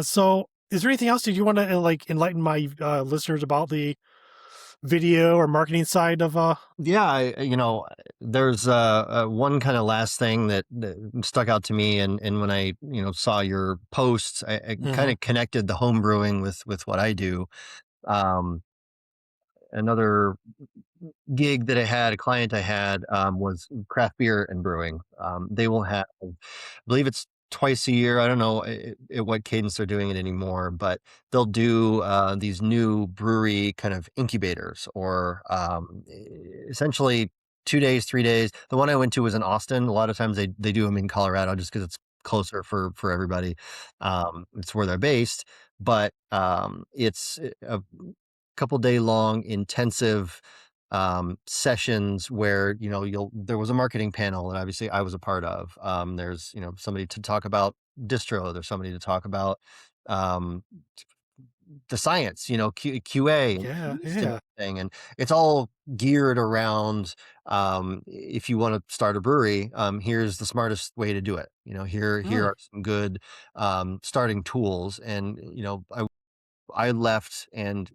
So is there anything else that you want to like enlighten my listeners about the video or marketing side of Yeah, there's one kind of last thing that stuck out to me, and when I saw your posts, I kind Mhm. of connected the home brewing with what I do. Um, Another gig that I had, a client I had, was craft beer and brewing. They will have, I believe it's twice a year. I don't know at what cadence they're doing it anymore, but they'll do these new brewery kind of incubators, or essentially 2 days, 3 days. The one I went to was in Austin. A lot of times they do them in Colorado just because it's closer for everybody. It's where they're based, but it's a couple day long intensive sessions where there was a marketing panel that obviously I was a part of. There's somebody to talk about distro, there's somebody to talk about um the science, QA and Yeah, yeast and yeah. everything, and it's all geared around, if you want to start a brewery, here's the smartest way to do it. Here Mm, are some good starting tools. And I left, and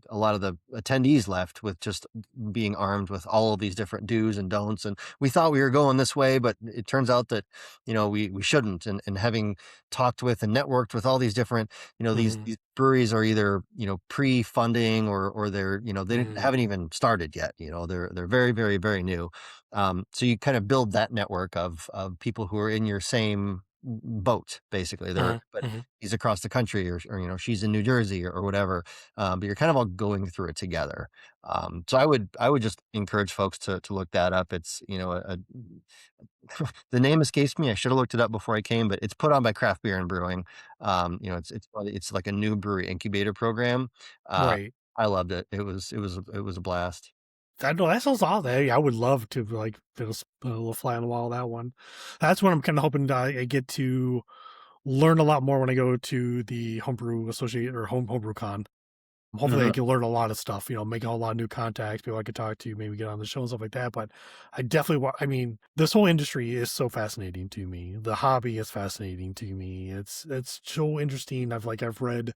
a lot of the attendees left with just being armed with all of these different do's and don'ts, and we thought we were going this way, but it turns out that we shouldn't. And having talked with and networked with all these different, mm, these breweries are either pre-funding, or they're mm, haven't even started yet. They're very, very, very new. So you kind of build that network of people who are in your same boat, basically. They're mm, but mm. he's across the country, or she's in New Jersey, or whatever. But you're kind of all going through it together. So I would just encourage folks to look that up. It's the name escapes me. I should have looked it up before I came, but it's put on by Craft Beer and Brewing. It's like a new brewery incubator program. Uh, Right. I loved it. It was a blast. That no, that sounds awesome. Hey, I would love to like put a little fly on the wall of that one. That's what I'm kind of hoping I get to learn a lot more when I go to the Homebrew Associate or Homebrew Con. Hopefully, I Mhm. can learn a lot of stuff. Making a lot of new contacts, people I could talk to, maybe get on the show and stuff like that. But I definitely want. I mean, this whole industry is so fascinating to me. The hobby is fascinating to me. It's so interesting. I've read.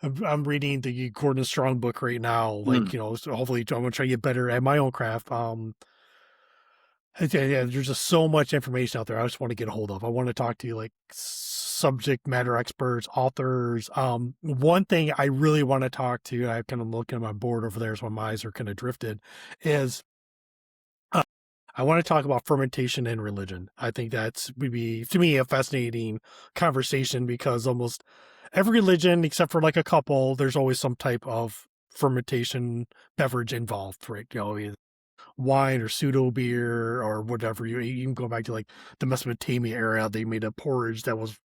I'm reading the Gordon Strong book right now. Mm. So hopefully, I'm gonna try to get better at my own craft. Yeah, there's just so much information out there. I just want to get a hold of. I want to talk to like subject matter experts, authors. One thing I really want to talk to, I kind of looking at my board over there, so my eyes are kind of drifted, is uh, I want to talk about fermentation and religion. I think that's would be to me a fascinating conversation because almost every religion, except for like a couple, there's always some type of fermentation beverage involved, right? Wine or pseudo beer or whatever. You can go back to like the Mesopotamia era. They made a porridge that was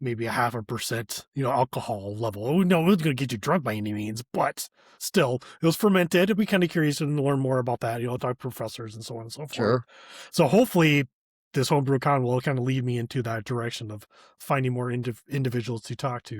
maybe a 0.5%, alcohol level. Oh no, it was going to get you drunk by any means, but still, it was fermented. I'd be kind of curious to learn more about that. Talk to professors and so on and so forth. Sure. So hopefully, this homebrew con will kind of lead me into that direction of finding more individuals to talk to.